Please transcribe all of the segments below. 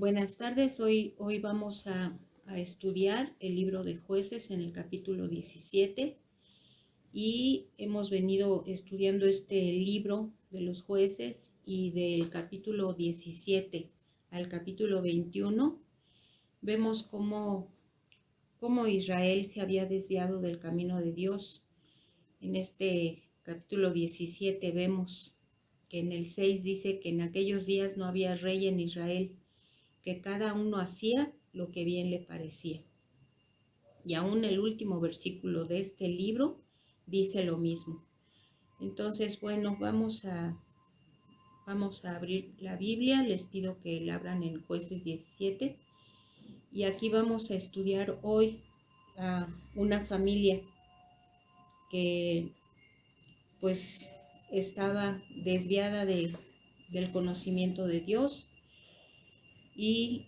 Buenas tardes, hoy vamos a estudiar el libro de Jueces en el capítulo 17 y hemos venido estudiando este libro de los jueces y del capítulo 17 al capítulo 21 vemos cómo Israel se había desviado del camino de Dios. En este capítulo 17 vemos que en el 6 dice que en aquellos días no había rey en Israel, que cada uno hacía lo que bien le parecía. Y aún el último versículo de este libro dice lo mismo. Entonces, bueno, vamos a abrir la Biblia. Les pido que la abran en Jueces 17. Y aquí vamos a estudiar hoy a una familia que pues estaba desviada del conocimiento de Dios y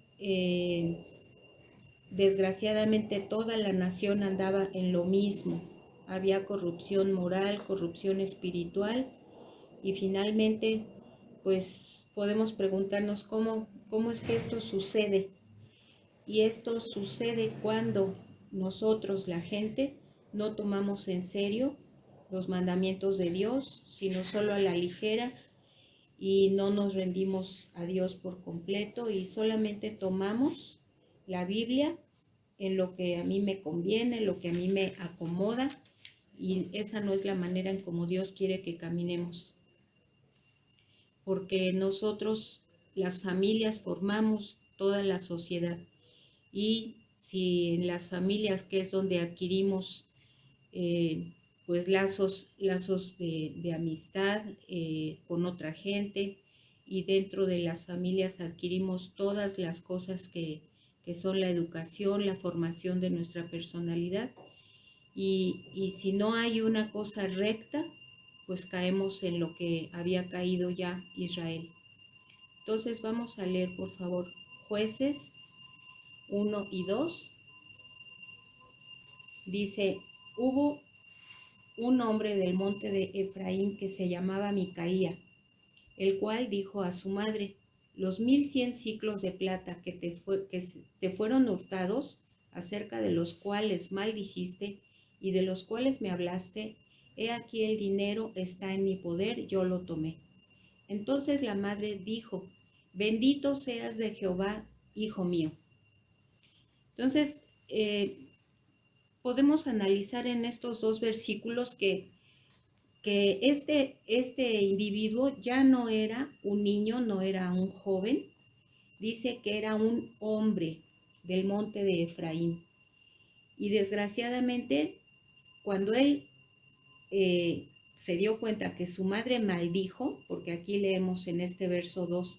desgraciadamente toda la nación andaba en lo mismo. Había corrupción moral, corrupción espiritual y finalmente pues podemos preguntarnos cómo es que esto sucede. Y esto sucede cuando nosotros, la gente, no tomamos en serio los mandamientos de Dios, sino solo a la ligera, y no nos rendimos a Dios por completo y solamente tomamos la Biblia en lo que a mí me conviene, lo que a mí me acomoda, y esa no es la manera en como Dios quiere que caminemos. Porque nosotros, las familias, formamos toda la sociedad, y si en las familias, que es donde adquirimos pues lazos de amistad con otra gente, y dentro de las familias adquirimos todas las cosas que son la educación, la formación de nuestra personalidad, y si no hay una cosa recta, pues caemos en lo que había caído ya Israel. Entonces vamos a leer, por favor, Jueces 1 y 2. Dice: hubo un hombre del monte de Efraín que se llamaba Micaía, el cual dijo a su madre: los 1100 siclos de plata que te fueron hurtados, acerca de los cuales maldijiste y de los cuales me hablaste, he aquí el dinero está en mi poder, yo lo tomé. Entonces la madre dijo: bendito seas de Jehová, hijo mío. Entonces, podemos analizar en estos dos versículos que este individuo ya no era un niño, no era un joven. Dice que era un hombre del monte de Efraín. Y desgraciadamente, cuando él se dio cuenta que su madre maldijo, porque aquí leemos en este verso 2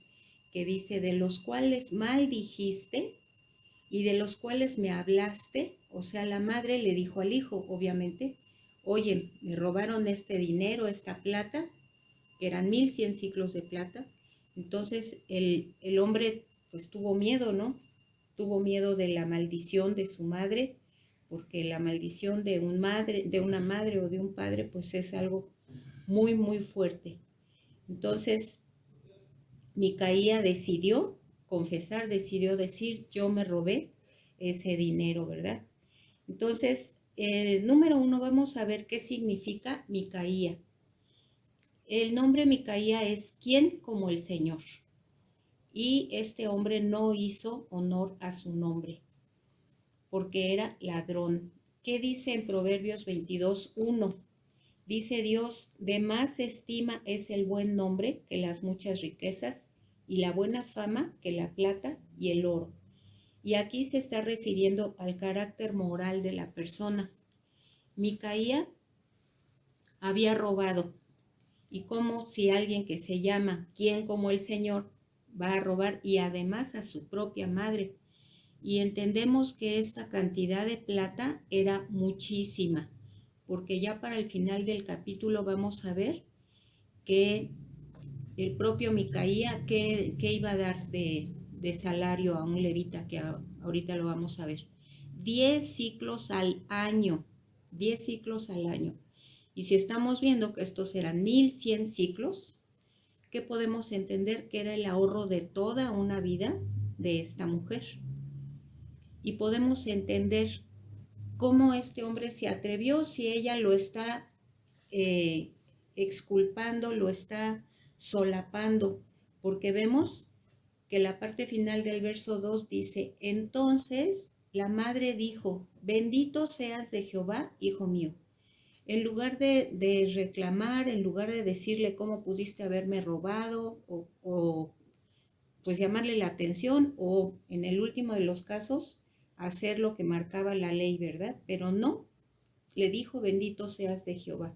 que dice: de los cuales maldijiste y de los cuales me hablaste. O sea, la madre le dijo al hijo, obviamente: oye, me robaron este dinero, esta plata, que eran 1100 ciclos de plata. Entonces el hombre pues tuvo miedo, ¿no? Tuvo miedo de la maldición de su madre, porque la maldición de una madre o de un padre pues es algo muy, muy fuerte. Entonces Micaía decidió confesar, decidió decir: yo me robé ese dinero, ¿verdad? Entonces, número 1, vamos a ver qué significa Micaía. El nombre Micaía es quien como el Señor. Y este hombre no hizo honor a su nombre, porque era ladrón. ¿Qué dice en Proverbios 22:1? Dice Dios: de más estima es el buen nombre que las muchas riquezas, y la buena fama que la plata y el oro. Y aquí se está refiriendo al carácter moral de la persona. Micaía había robado. Y como si alguien que se llama quien como el Señor va a robar, y además a su propia madre. Y entendemos que esta cantidad de plata era muchísima, porque ya para el final del capítulo vamos a ver que el propio Micaía, que iba a dar de salario a un levita, que ahorita lo vamos a ver. 10 ciclos al año, 10 ciclos al año. Y si estamos viendo que estos eran 1100 ciclos, ¿qué podemos entender? Que era el ahorro de toda una vida de esta mujer. Y podemos entender cómo este hombre se atrevió si ella lo está exculpando, lo está solapando, porque vemos que la parte final del verso 2 dice: entonces la madre dijo, bendito seas de Jehová, hijo mío. En lugar de reclamar, en lugar de decirle cómo pudiste haberme robado o pues llamarle la atención, o en el último de los casos hacer lo que marcaba la ley, ¿verdad? Pero no, le dijo, bendito seas de Jehová.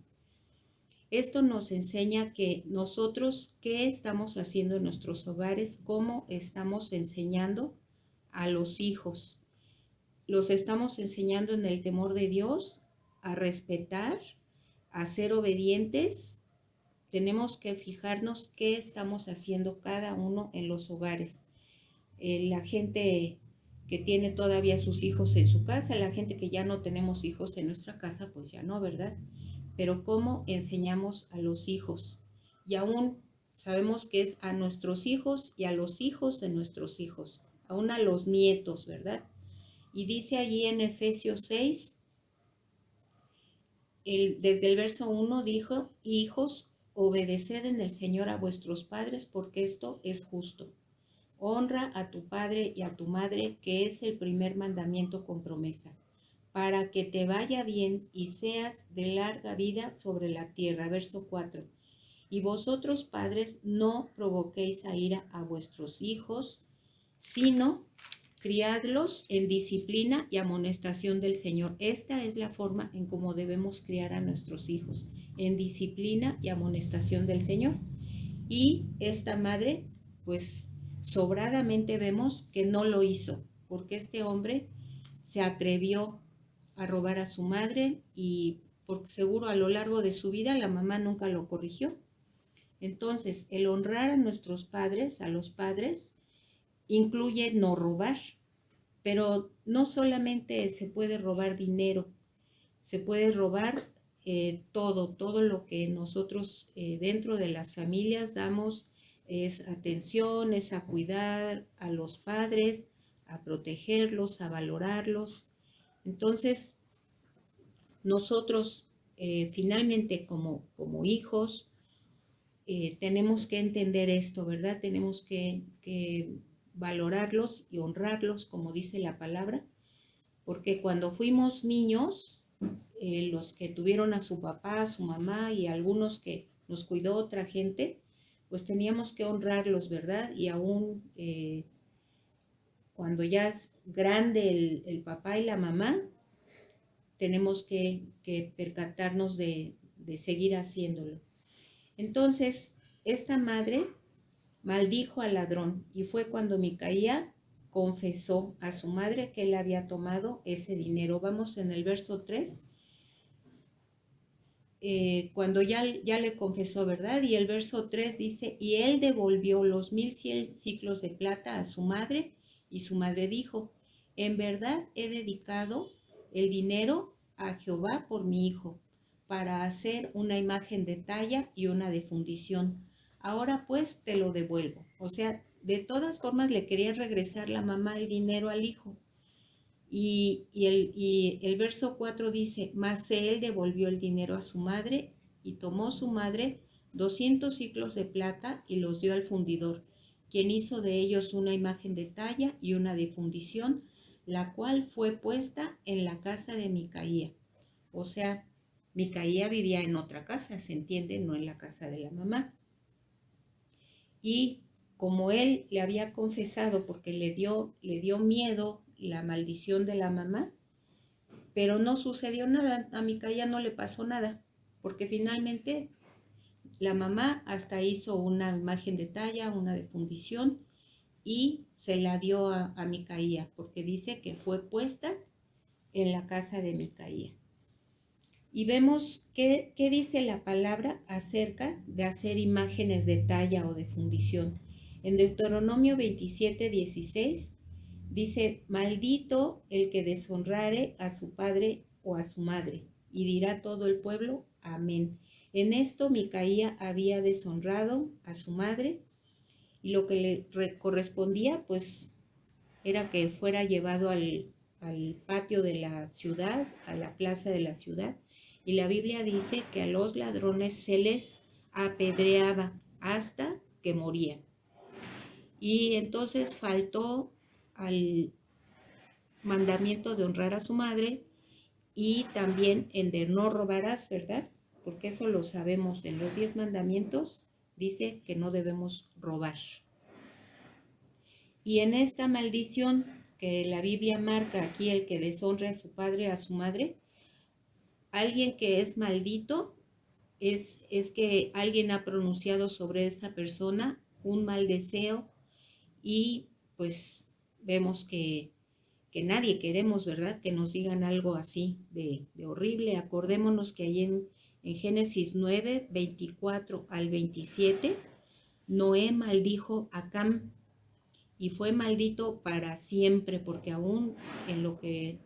Esto nos enseña que nosotros, ¿qué estamos haciendo en nuestros hogares? ¿Cómo estamos enseñando a los hijos? ¿Los estamos enseñando en el temor de Dios, a respetar, a ser obedientes? Tenemos que fijarnos qué estamos haciendo cada uno en los hogares. La gente que tiene todavía sus hijos en su casa, la gente que ya no tenemos hijos en nuestra casa, pues ya no, ¿verdad? Pero ¿cómo enseñamos a los hijos? Y aún sabemos que es a nuestros hijos y a los hijos de nuestros hijos, aún a los nietos, ¿verdad? Y dice allí en Efesios 6, desde el verso 1 dijo, hijos, obedeced en el Señor a vuestros padres, porque esto es justo. Honra a tu padre y a tu madre, que es el primer mandamiento con promesa, para que te vaya bien y seas de larga vida sobre la tierra. Verso 4. Y vosotros, padres, no provoquéis a ira a vuestros hijos, sino criadlos en disciplina y amonestación del Señor. Esta es la forma en cómo debemos criar a nuestros hijos, en disciplina y amonestación del Señor. Y esta madre, pues sobradamente vemos que no lo hizo, porque este hombre se atrevió a robar a su madre y por seguro a lo largo de su vida la mamá nunca lo corrigió. Entonces, el honrar a nuestros padres, a los padres, incluye no robar, pero no solamente se puede robar dinero, se puede robar todo lo que nosotros dentro de las familias damos es atención, es a cuidar a los padres, a protegerlos, a valorarlos. Entonces, nosotros finalmente como hijos tenemos que entender esto, ¿verdad? Tenemos que valorarlos y honrarlos, como dice la palabra, porque cuando fuimos niños, los que tuvieron a su papá, a su mamá y algunos que nos cuidó otra gente, pues teníamos que honrarlos, ¿verdad? Y aún cuando ya es grande el papá y la mamá, tenemos que percatarnos de seguir haciéndolo. Entonces, esta madre maldijo al ladrón y fue cuando Micaía confesó a su madre que él había tomado ese dinero. Vamos en el verso 3. Cuando ya le confesó, ¿verdad? Y el verso 3 dice, y él devolvió los 1100 siclos de plata a su madre, y su madre dijo, en verdad he dedicado el dinero a Jehová por mi hijo, para hacer una imagen de talla y una de fundición. Ahora pues te lo devuelvo. O sea, de todas formas le quería regresar la mamá el dinero al hijo. Y el verso 4 dice, mas él devolvió el dinero a su madre y tomó su madre 200 siclos de plata y los dio al fundidor, quien hizo de ellos una imagen de talla y una de fundición, la cual fue puesta en la casa de Micaía. O sea, Micaía vivía en otra casa, se entiende, no en la casa de la mamá. Y como él le había confesado porque le dio miedo la maldición de la mamá, pero no sucedió nada, a Micaía no le pasó nada, porque finalmente la mamá hasta hizo una imagen de talla, una de fundición, y se la dio a Micaía, porque dice que fue puesta en la casa de Micaía. Y vemos qué dice la palabra acerca de hacer imágenes de talla o de fundición. En Deuteronomio 27:16 dice, maldito el que deshonrare a su padre o a su madre, y dirá todo el pueblo, amén. En esto Micaía había deshonrado a su madre, y lo que le correspondía, pues era que fuera llevado al patio de la ciudad, a la plaza de la ciudad, y la Biblia dice que a los ladrones se les apedreaba hasta que morían. Y entonces faltó al mandamiento de honrar a su madre y también el de no robarás, ¿verdad? Porque eso lo sabemos, en los 10 mandamientos dice que no debemos robar. Y en esta maldición que la Biblia marca aquí, el que deshonre a su padre, a su madre, alguien que es maldito es que alguien ha pronunciado sobre esa persona un mal deseo y pues vemos que nadie queremos, ¿verdad? Que nos digan algo así de horrible. Acordémonos que allí en Génesis 9, 24 al 27, Noé maldijo a Cam y fue maldito para siempre, porque aún en lo que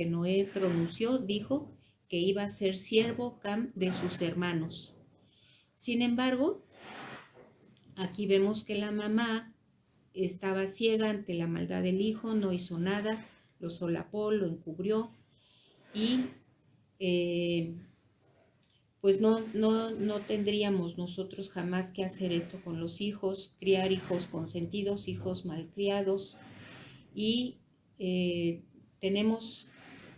Noé pronunció, dijo que iba a ser siervo Cam de sus hermanos. Sin embargo, aquí vemos que la mamá estaba ciega ante la maldad del hijo, no hizo nada, lo solapó, lo encubrió y pues no tendríamos nosotros jamás que hacer esto con los hijos, criar hijos consentidos, hijos malcriados. Y tenemos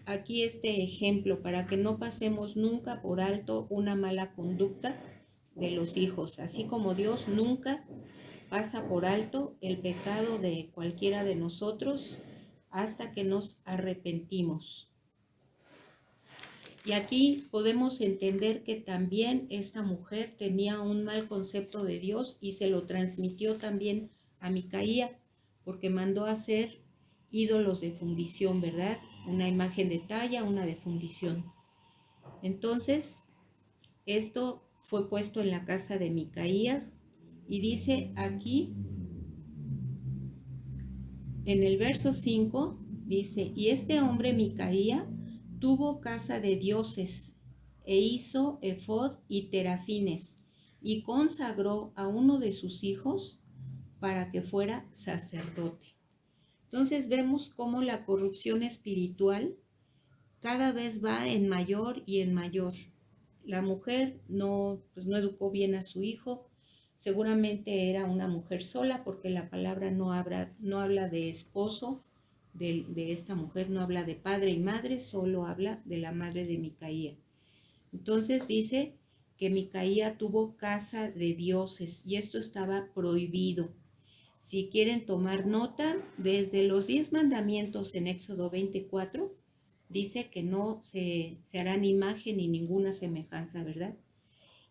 aquí este ejemplo para que no pasemos nunca por alto una mala conducta de los hijos, así como Dios nunca pasa por alto el pecado de cualquiera de nosotros hasta que nos arrepentimos. Y aquí podemos entender que también esta mujer tenía un mal concepto de Dios y se lo transmitió también a Micaía, porque mandó a hacer ídolos de fundición, ¿verdad? Una imagen de talla, una de fundición. Entonces, esto fue puesto en la casa de Micaías y dice aquí, en el verso 5, dice, y este hombre Micaía tuvo casa de dioses e hizo efod y terafines y consagró a uno de sus hijos para que fuera sacerdote. Entonces vemos cómo la corrupción espiritual cada vez va en mayor y en mayor. La mujer no educó bien a su hijo, seguramente era una mujer sola porque la palabra no habla de esposo de esta mujer, no habla de padre y madre, solo habla de la madre de Micaía. Entonces dice que Micaía tuvo casa de dioses y esto estaba prohibido. Si quieren tomar nota, desde los 10 mandamientos en Éxodo 24, dice que no se harán imagen ni ninguna semejanza, ¿verdad?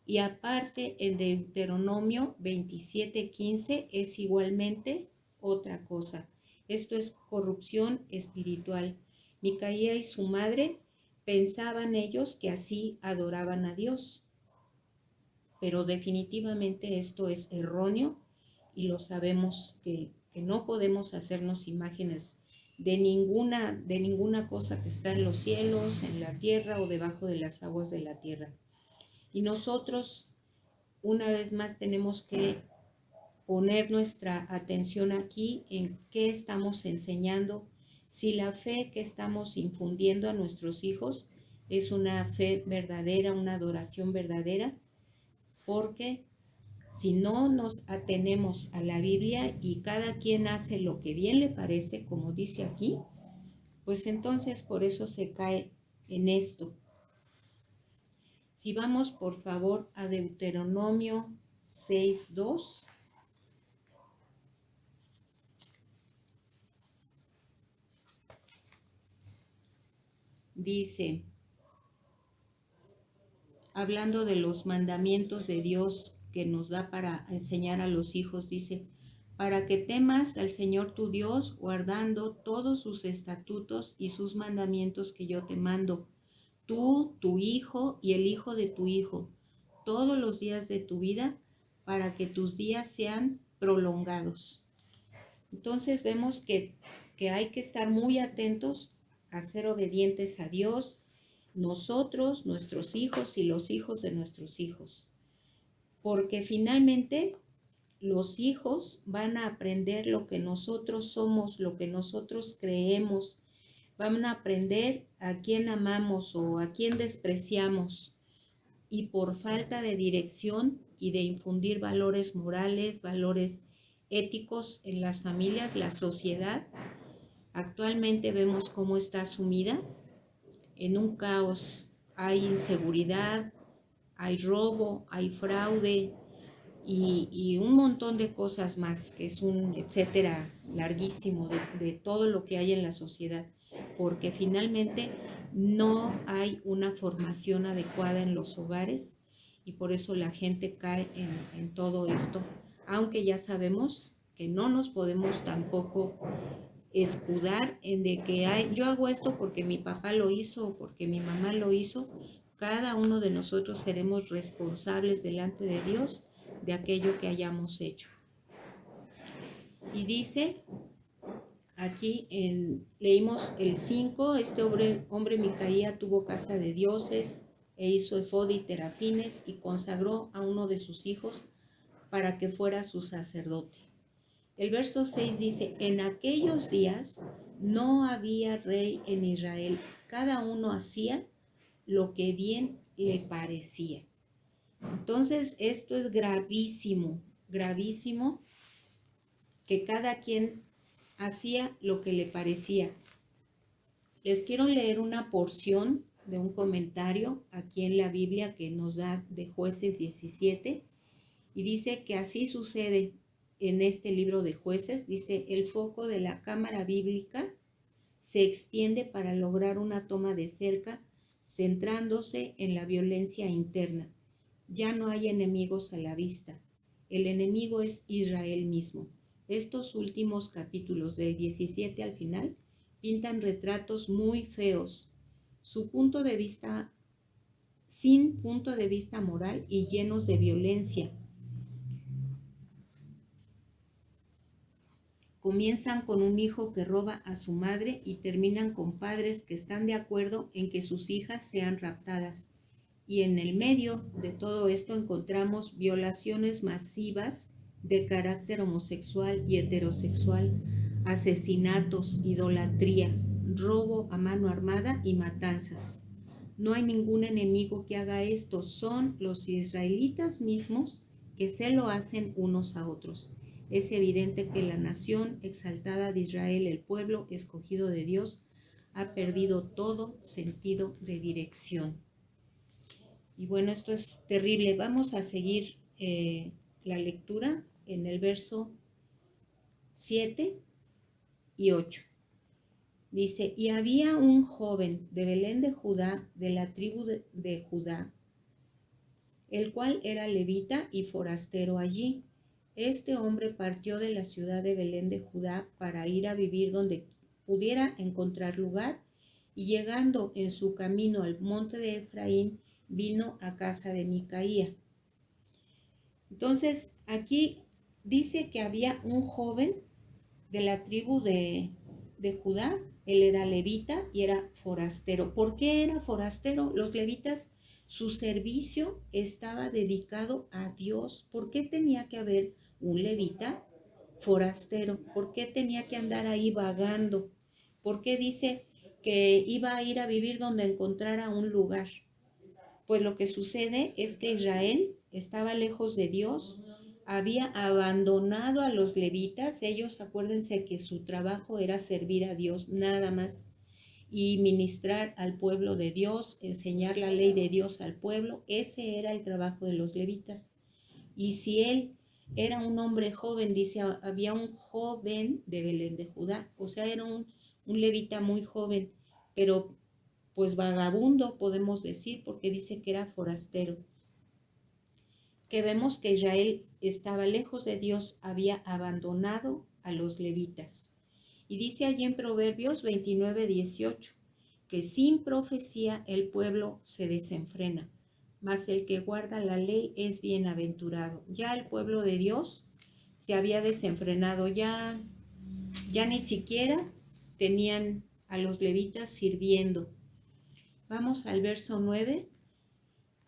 Y aparte, en Deuteronomio 27:15 es igualmente otra cosa. Esto es corrupción espiritual. Micaía y su madre pensaban ellos que así adoraban a Dios, pero definitivamente esto es erróneo y lo sabemos que no podemos hacernos imágenes de ninguna cosa que está en los cielos, en la tierra o debajo de las aguas de la tierra. Y nosotros, una vez más, tenemos que poner nuestra atención aquí en qué estamos enseñando, si la fe que estamos infundiendo a nuestros hijos es una fe verdadera, una adoración verdadera, porque si no nos atenemos a la Biblia y cada quien hace lo que bien le parece, como dice aquí, pues entonces por eso se cae en esto. Si vamos por favor a Deuteronomio 6:2. Dice, hablando de los mandamientos de Dios que nos da para enseñar a los hijos, dice, para que temas al Señor tu Dios, guardando todos sus estatutos y sus mandamientos que yo te mando, tú, tu hijo y el hijo de tu hijo, todos los días de tu vida, para que tus días sean prolongados. Entonces vemos que hay que estar muy atentos a ser obedientes a Dios, nosotros, nuestros hijos y los hijos de nuestros hijos. Porque finalmente los hijos van a aprender lo que nosotros somos, lo que nosotros creemos, van a aprender a quién amamos o a quién despreciamos. Y por falta de dirección y de infundir valores morales, valores éticos en las familias, la sociedad actualmente vemos cómo está sumida en un caos. Hay inseguridad, hay robo, hay fraude y un montón de cosas más, que es un etcétera larguísimo de todo lo que hay en la sociedad, porque finalmente no hay una formación adecuada en los hogares y por eso la gente cae en todo esto, aunque ya sabemos que no nos podemos tampoco escudar en de que yo hago esto porque mi papá lo hizo o porque mi mamá lo hizo. Cada uno de nosotros seremos responsables delante de Dios de aquello que hayamos hecho. Y dice, aquí leímos el 5, este hombre Micaía tuvo casa de dioses e hizo efod y terafines y consagró a uno de sus hijos para que fuera su sacerdote. El verso 6 dice, en aquellos días no había rey en Israel, cada uno hacía lo que bien le parecía. Entonces, esto es gravísimo, gravísimo, que cada quien hacía lo que le parecía. Les quiero leer una porción de un comentario aquí en la Biblia que nos da de Jueces 17 y dice que así sucede en este libro de Jueces. Dice, el foco de la cámara bíblica se extiende para lograr una toma de cerca, centrándose en la violencia interna. Ya no hay enemigos a la vista. El enemigo es Israel mismo. Estos últimos capítulos, del 17 al final, pintan retratos muy feos. Sin punto de vista moral y llenos de violencia. Comienzan con un hijo que roba a su madre y terminan con padres que están de acuerdo en que sus hijas sean raptadas. Y en el medio de todo esto encontramos violaciones masivas de carácter homosexual y heterosexual, asesinatos, idolatría, robo a mano armada y matanzas. No hay ningún enemigo que haga esto, son los israelitas mismos que se lo hacen unos a otros. Es evidente que la nación exaltada de Israel, el pueblo escogido de Dios, ha perdido todo sentido de dirección. Y bueno, esto es terrible. Vamos a seguir la lectura en el verso 7 y 8. Dice, y había un joven de Belén de Judá, de la tribu de Judá, el cual era levita y forastero allí. Este hombre partió de la ciudad de Belén de Judá para ir a vivir donde pudiera encontrar lugar, y llegando en su camino al monte de Efraín, vino a casa de Micaía. Entonces, aquí dice que había un joven de la tribu de Judá. Él era levita y era forastero. ¿Por qué era forastero? Los levitas, su servicio estaba dedicado a Dios. ¿Por qué tenía que haber un levita forastero? ¿Por qué tenía que andar ahí vagando? ¿Por qué dice que iba a ir a vivir donde encontrara un lugar? Pues lo que sucede es que Israel estaba lejos de Dios, había abandonado a los levitas. Ellos, acuérdense que su trabajo era servir a Dios nada más y ministrar al pueblo de Dios, enseñar la ley de Dios al pueblo. Ese era el trabajo de los levitas. Y si él era un hombre joven, dice, había un joven de Belén de Judá, o sea, era un levita muy joven, pero pues vagabundo podemos decir, porque dice que era forastero. Que vemos que Israel estaba lejos de Dios, había abandonado a los levitas. Y dice allí en Proverbios 29:18, que sin profecía el pueblo se desenfrena, mas el que guarda la ley es bienaventurado. Ya el pueblo de Dios se había desenfrenado, ya ni siquiera tenían a los levitas sirviendo. Vamos al verso 9.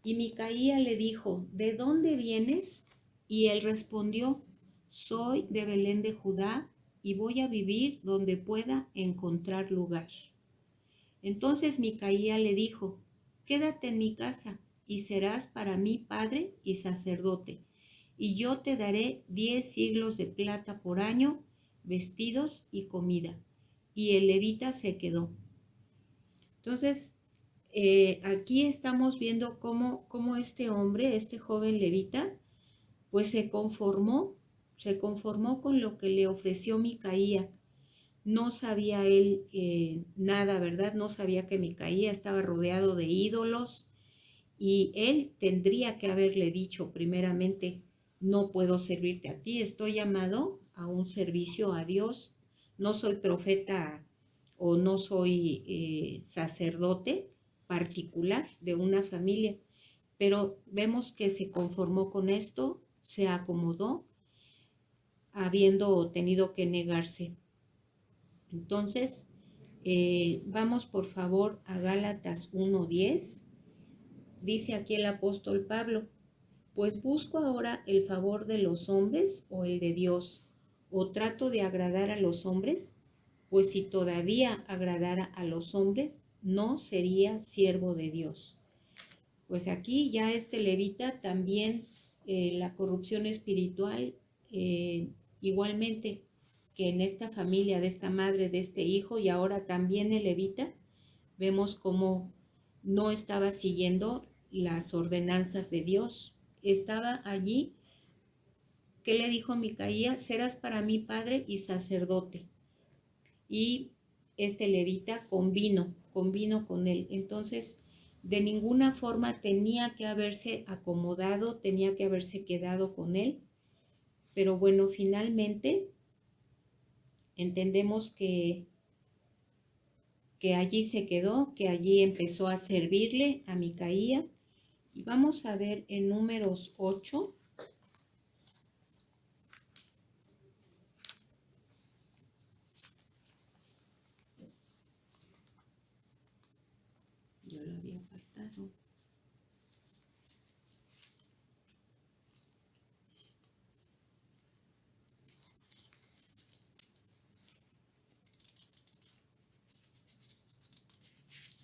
Y Micaía le dijo, ¿de dónde vienes? Y él respondió, soy de Belén de Judá y voy a vivir donde pueda encontrar lugar. Entonces Micaía le dijo, quédate en mi casa y serás para mí padre y sacerdote, y yo te daré 10 siglos de plata por año, vestidos y comida. Y el levita se quedó. Entonces, aquí estamos viendo cómo este hombre, este joven levita, pues se conformó con lo que le ofreció Micaía. No sabía él nada, ¿verdad? No sabía que Micaía estaba rodeado de ídolos y él tendría que haberle dicho primeramente, no puedo servirte a ti, estoy llamado a un servicio a Dios, no soy profeta o no soy sacerdote particular de una familia, pero vemos que se conformó con esto, se acomodó, habiendo tenido que negarse. Entonces, vamos por favor a Gálatas 1:10. Dice aquí el apóstol Pablo, pues busco ahora el favor de los hombres o el de Dios, o trato de agradar a los hombres, pues si todavía agradara a los hombres, no sería siervo de Dios. Pues aquí ya este levita también la corrupción espiritual, igualmente que en esta familia, de esta madre, de este hijo, y ahora también el levita, vemos cómo no estaba siguiendo las ordenanzas de Dios. Estaba allí, ¿qué le dijo Micaía? Serás para mí padre y sacerdote. Y este levita convino con él. Entonces, de ninguna forma tenía que haberse acomodado, tenía que haberse quedado con él. Pero bueno, finalmente entendemos que allí se quedó, que allí empezó a servirle a Micaía. Y vamos a ver en Números 8. Yo lo había faltado.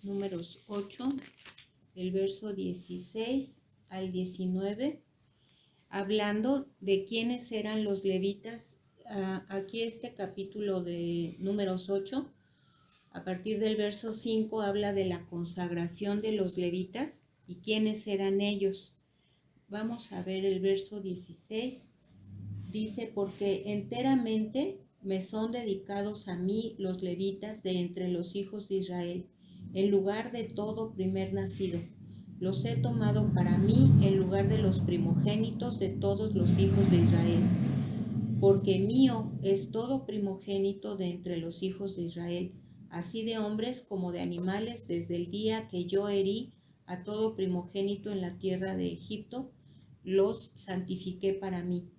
Números 8, el verso 16 al 19, hablando de quiénes eran los levitas. Aquí este capítulo de Números 8, a partir del verso 5, habla de la consagración de los levitas y quiénes eran ellos. Vamos a ver el verso 16. Dice, porque enteramente me son dedicados a mí los levitas de entre los hijos de Israel, en lugar de todo primer nacido. Los he tomado para mí en lugar de los primogénitos de todos los hijos de Israel, porque mío es todo primogénito de entre los hijos de Israel, así de hombres como de animales, desde el día que yo herí a todo primogénito en la tierra de Egipto, los santifiqué para mí.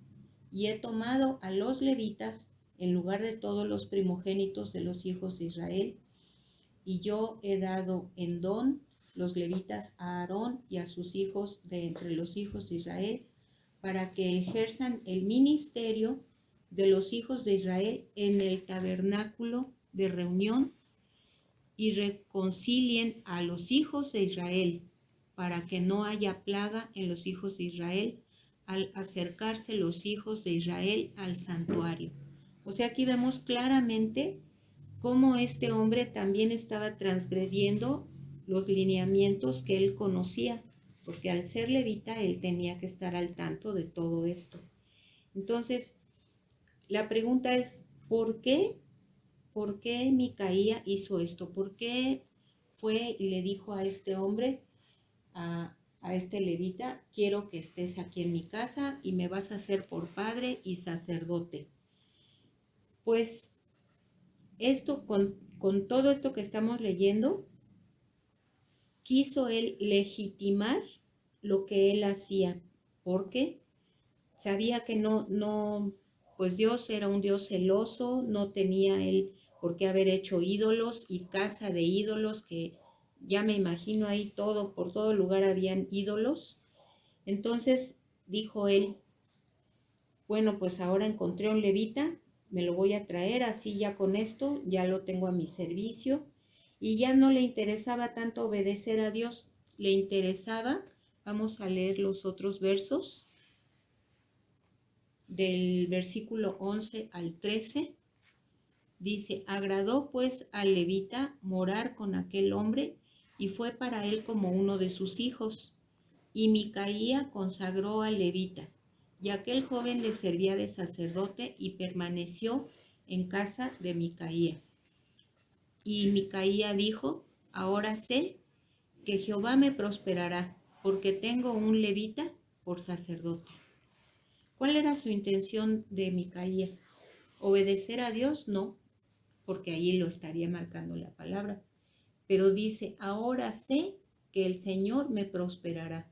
Y he tomado a los levitas en lugar de todos los primogénitos de los hijos de Israel, y yo he dado en don los levitas a Aarón y a sus hijos de entre los hijos de Israel, para que ejerzan el ministerio de los hijos de Israel en el tabernáculo de reunión y reconcilien a los hijos de Israel, para que no haya plaga en los hijos de Israel al acercarse los hijos de Israel al santuario. O sea, aquí vemos claramente cómo este hombre también estaba transgrediendo los lineamientos que él conocía, porque al ser levita él tenía que estar al tanto de todo esto. Entonces, la pregunta es, ¿por qué? ¿Por qué Micaía hizo esto? ¿Por qué fue y le dijo a este hombre, a este levita, quiero que estés aquí en mi casa y me vas a hacer por padre y sacerdote? Pues esto, con todo esto que estamos leyendo, quiso él legitimar lo que él hacía, porque sabía que pues Dios era un Dios celoso, no tenía él por qué haber hecho ídolos y casa de ídolos, que ya me imagino ahí por todo lugar habían ídolos. Entonces dijo él, Bueno, pues ahora encontré un levita, me lo voy a traer, así ya con esto ya lo tengo a mi servicio. Y ya no le interesaba tanto obedecer a Dios, le interesaba, vamos a leer los otros versos, del versículo 11 al 13. Dice, agradó pues al levita morar con aquel hombre y fue para él como uno de sus hijos. Y Micaía consagró al levita, y aquel joven le servía de sacerdote y permaneció en casa de Micaía. Y Micaía dijo, ahora sé que Jehová me prosperará, porque tengo un levita por sacerdote. ¿Cuál era su intención de Micaía? ¿Obedecer a Dios? No, porque ahí lo estaría marcando la palabra. Pero dice, ahora sé que el Señor me prosperará.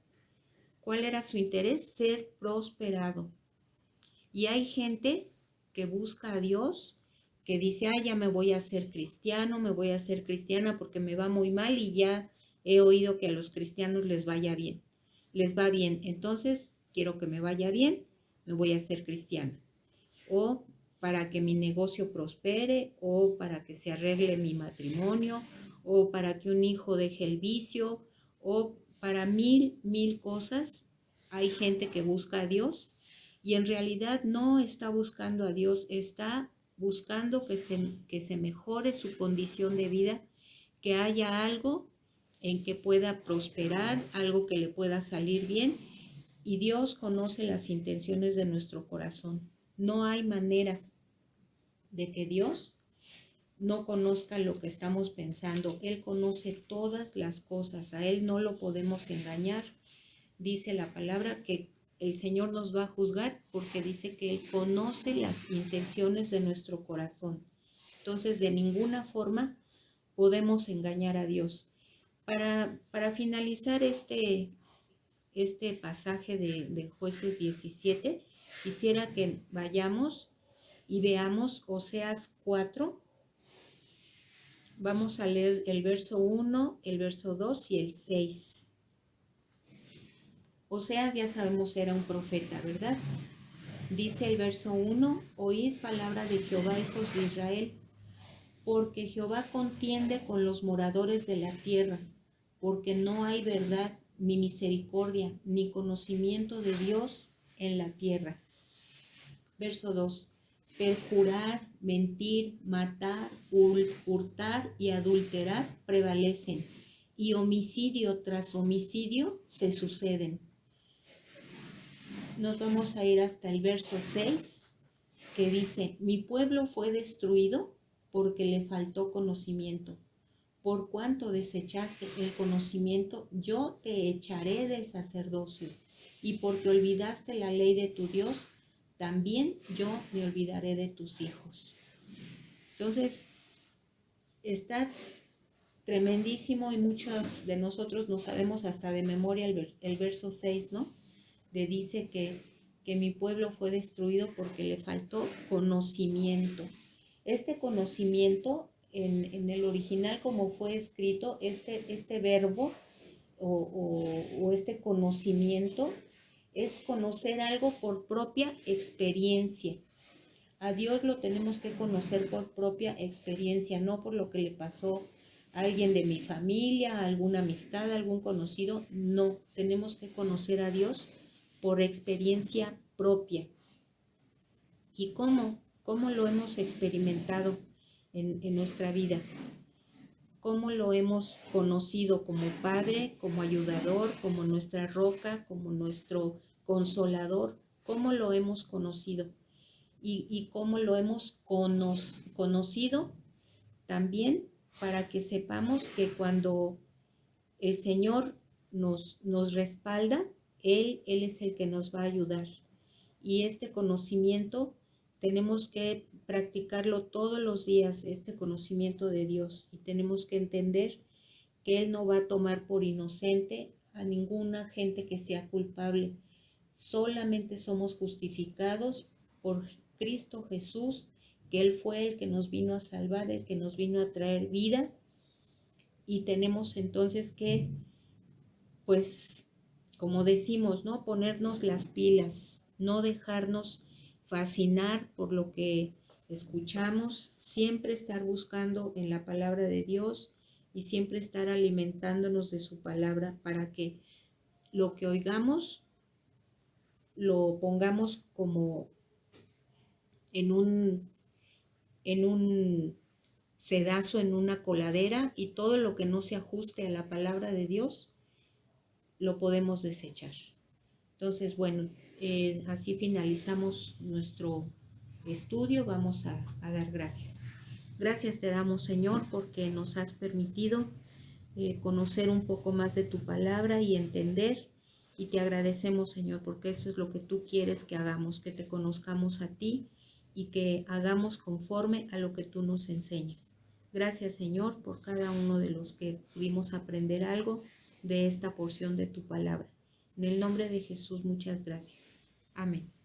¿Cuál era su interés? Ser prosperado. Y hay gente que busca a Dios, que dice, ya me voy a hacer cristiano, me voy a hacer cristiana porque me va muy mal y ya he oído que a los cristianos les vaya bien. Les va bien, entonces quiero que me vaya bien, me voy a hacer cristiana. O para que mi negocio prospere, o para que se arregle mi matrimonio, o para que un hijo deje el vicio, o para mil cosas. Hay gente que busca a Dios y en realidad no está buscando a Dios, está buscando que se mejore su condición de vida, que haya algo en que pueda prosperar, algo que le pueda salir bien. Y Dios conoce las intenciones de nuestro corazón. No hay manera de que Dios no conozca lo que estamos pensando. Él conoce todas las cosas. A Él no lo podemos engañar. Dice la palabra que el Señor nos va a juzgar porque dice que Él conoce las intenciones de nuestro corazón. Entonces, de ninguna forma podemos engañar a Dios. Para finalizar este pasaje de Jueces 17, quisiera que vayamos y veamos Oseas 4. Vamos a leer el verso 1, el verso 2 y el 6. Oseas, ya sabemos, era un profeta, ¿verdad? Dice el verso 1, oíd palabra de Jehová, hijos de Israel, porque Jehová contiende con los moradores de la tierra, porque no hay verdad, ni misericordia, ni conocimiento de Dios en la tierra. Verso 2, perjurar, mentir, matar, hurtar y adulterar prevalecen, y homicidio tras homicidio se suceden. Nos vamos a ir hasta el verso 6, que dice, mi pueblo fue destruido porque le faltó conocimiento. Por cuanto desechaste el conocimiento, yo te echaré del sacerdocio. Y porque olvidaste la ley de tu Dios, también yo me olvidaré de tus hijos. Entonces, está tremendísimo y muchos de nosotros no sabemos hasta de memoria el verso 6, ¿no? Dice que mi pueblo fue destruido porque le faltó conocimiento. Este conocimiento, en el original como fue escrito, este verbo o este conocimiento es conocer algo por propia experiencia. A Dios lo tenemos que conocer por propia experiencia, no por lo que le pasó a alguien de mi familia, a alguna amistad, a algún conocido. No, tenemos que conocer a Dios por experiencia propia. ¿Y cómo? ¿Cómo lo hemos experimentado en nuestra vida? ¿Cómo lo hemos conocido como Padre, como ayudador, como nuestra roca, como nuestro consolador? ¿Cómo lo hemos conocido? Y cómo lo hemos conocido también para que sepamos que cuando el Señor nos respalda, Él es el que nos va a ayudar. Y este conocimiento tenemos que practicarlo todos los días, este conocimiento de Dios. Y tenemos que entender que Él no va a tomar por inocente a ninguna gente que sea culpable. Solamente somos justificados por Cristo Jesús, que Él fue el que nos vino a salvar, el que nos vino a traer vida. Y tenemos entonces que, pues, como decimos, ¿no? Ponernos las pilas, no dejarnos fascinar por lo que escuchamos, siempre estar buscando en la palabra de Dios y siempre estar alimentándonos de su palabra para que lo que oigamos lo pongamos como en un sedazo, en una coladera, y todo lo que no se ajuste a la palabra de Dios lo podemos desechar. Entonces, bueno, así finalizamos nuestro estudio. Vamos a dar gracias. Gracias te damos, Señor, porque nos has permitido conocer un poco más de tu palabra y entender. Y te agradecemos, Señor, porque eso es lo que tú quieres que hagamos, que te conozcamos a ti y que hagamos conforme a lo que tú nos enseñas. Gracias, Señor, por cada uno de los que pudimos aprender algo de esta porción de tu palabra. En el nombre de Jesús, muchas gracias. Amén.